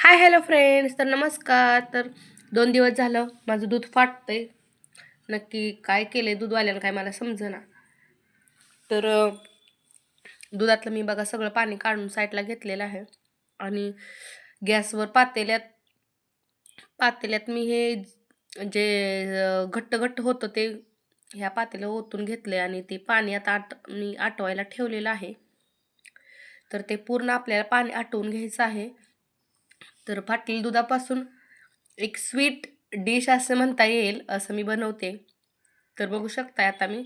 Hi hello friends. तर नमस्कार. तर 2 दिवस झालं माझं दूध फाटतंय. नक्की काय केलंय दूधवाल्यानं काय मला समजेना. तर दुधातलं मी बघा सगळं पाणी काढून साईडला घेतलेलं आहे आणि गॅसवर पातेल्यात मी हे जे घट्ट घट्ट होतं ते ह्या पातेल्यात ओतून घेतलंय आणि ते पाणी आता मी आटवायला ठेवलेलं आहे. तर ते पूर्ण आपल्याला पाणी आटवून घ्यायचं आहे. तर फाटलेल्या दुधापासून एक स्वीट डिश असं म्हणता येईल असं मी बनवते. तर बघू शकताय आता मी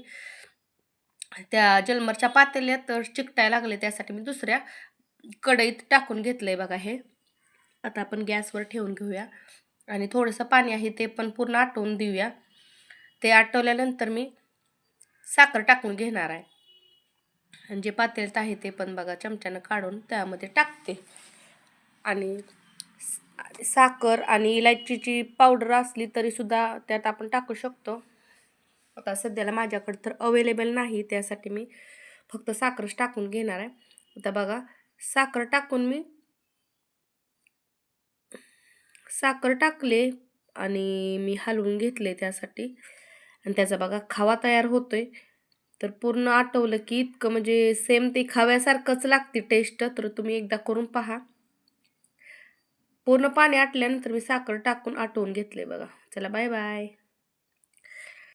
त्या जलमरच्या पातेल्यात चिकटायला लागले, त्यासाठी मी दुसऱ्या कढईत टाकून घेतलंय बघा हे. आता आपण गॅसवर ठेवून घेऊया आणि थोडंसं पाणी आहे ते पण पूर्ण आटवून देऊया. ते आटवल्यानंतर मी साखर टाकून घेणार आहे आणि जे पातेल्यात आहे ते पण बघा चमच्यानं काढून त्यामध्ये टाकते आणि साखर आणि इलायचीची पावडर असली तरीसुद्धा त्यात आपण टाकू शकतो. आता सध्याला माझ्याकडे तर अवेलेबल नाही, त्यासाठी मी फक्त साखरच टाकून घेणार आहे. आता बघा साखर टाकून मी साखर टाकले आणि मी हलवून घेतले त्यासाठी आणि त्याचा बघा खवा तयार होतोय. तर पूर्ण आटवलं की इतकं म्हणजे सेम ते खव्यासारखंच लागते टेस्ट. तर तुम्ही एकदा करून पहा. पूर्ण पाणी आटल्यानंतर मी साखर टाकून आटवून घेतले बघा. चला बाय बाय.